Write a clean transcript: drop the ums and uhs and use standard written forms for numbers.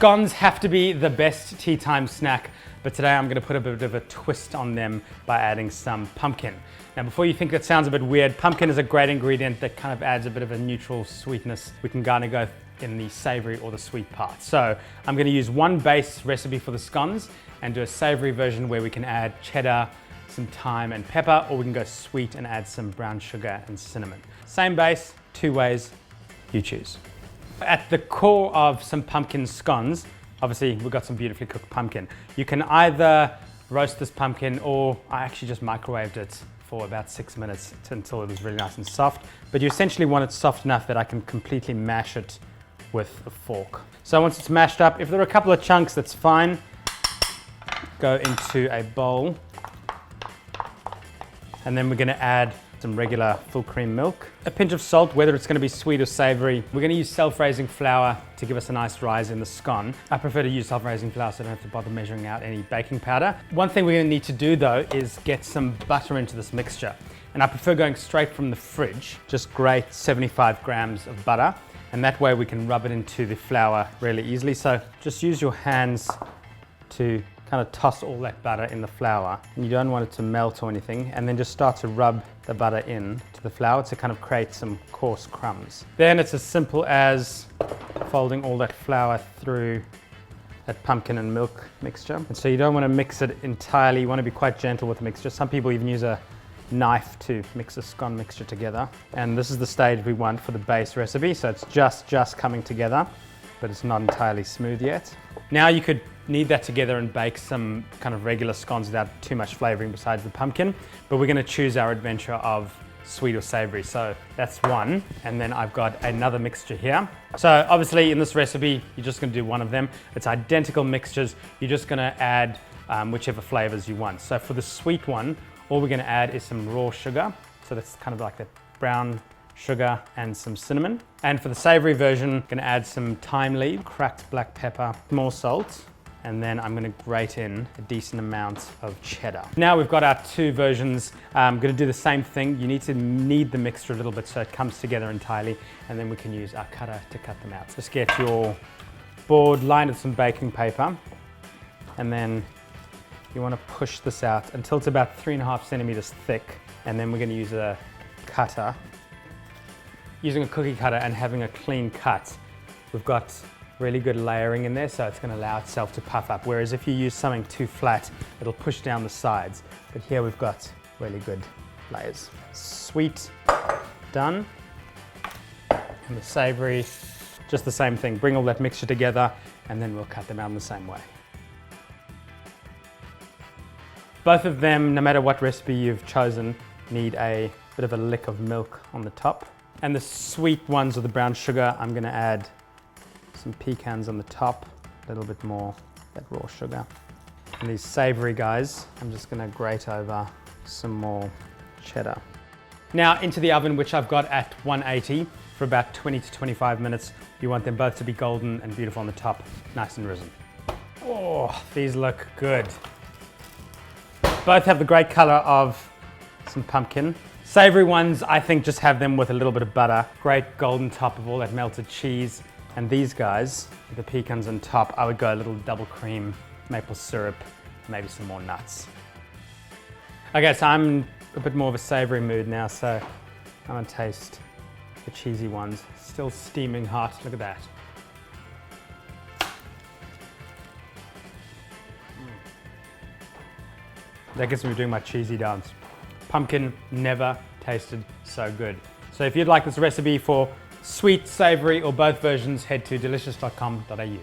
Scones have to be the best tea time snack, but today I'm going to put a bit of a twist on them by adding some pumpkin. Now before you think that sounds a bit weird, pumpkin is a great ingredient that kind of adds a bit of a neutral sweetness. We can kind of go in the savory or the sweet part. So I'm going to use one base recipe for the scones and do a savory version where we can add cheddar, some thyme and pepper, or we can go sweet and add some brown sugar and cinnamon. Same base, two ways, you choose. At the core of some pumpkin scones, obviously we've got some beautifully cooked pumpkin. You can either roast this pumpkin, or I actually just microwaved it for about 6 minutes until it was really nice and soft. But you essentially want it soft enough that I can completely mash it with a fork. So once it's mashed up, if there are a couple of chunks, that's fine. Go into a bowl. And then we're going to add some regular full cream milk, a pinch of salt, whether it's going to be sweet or savory. We're going to use self-raising flour to give us a nice rise in the scone. I prefer to use self-raising flour so I don't have to bother measuring out any baking powder. One thing we're going to need to do though is get some butter into this mixture. And I prefer going straight from the fridge. Just grate 75 grams of butter, and that way we can rub it into the flour really easily. So just use your hands to kind of toss all that butter in the flour, and you don't want it to melt or anything, and then just start to rub the butter in to the flour to kind of create some coarse crumbs. Then it's as simple as folding all that flour through that pumpkin and milk mixture. And so you don't want to mix it entirely, you want to be quite gentle with the mixture. Some people even use a knife to mix a scone mixture together. And this is the stage we want for the base recipe, so it's just coming together, but it's not entirely smooth yet. Now you could knead that together and bake some kind of regular scones without too much flavoring besides the pumpkin, but we're going to choose our adventure of sweet or savory. So that's one, and then I've got another mixture here. So obviously in this recipe, you're just going to do one of them. It's identical mixtures. You're just going to add whichever flavors you want. So for the sweet one, all we're going to add is some raw sugar. So that's kind of like that brown sugar and some cinnamon. And for the savory version, I'm going to add some thyme leaf, cracked black pepper, more salt, and then I'm going to grate in a decent amount of cheddar. Now we've got our two versions. I'm going to do the same thing. You need to knead the mixture a little bit so it comes together entirely, and then we can use our cutter to cut them out. Just get your board lined with some baking paper, and then you want to push this out until it's about 3.5 centimeters thick, and then we're going to use a cutter. Using a cookie cutter and having a clean cut, we've got really good layering in there, so it's going to allow itself to puff up. Whereas if you use something too flat, it'll push down the sides. But here we've got really good layers. Sweet, done. And the savory, just the same thing. Bring all that mixture together, and then we'll cut them out in the same way. Both of them, no matter what recipe you've chosen, need a bit of a lick of milk on the top. And the sweet ones with the brown sugar, I'm going to add some pecans on the top, a little bit more that raw sugar. And these savory guys, I'm just going to grate over some more cheddar. Now into the oven, which I've got at 180 for about 20 to 25 minutes. You want them both to be golden and beautiful on the top, nice and risen. Oh, these look good. Both have the great color of some pumpkin. Savory ones, I think, just have them with a little bit of butter. Great golden top of all that melted cheese. And these guys, with the pecans on top, I would go a little double cream, maple syrup, maybe some more nuts. Okay, so I'm a bit more of a savory mood now, so I'm gonna taste the cheesy ones. Still steaming hot, look at that. That gets me doing my cheesy dance. Pumpkin never tasted so good. So if you'd like this recipe for sweet, savory, or both versions, head to delicious.com.au.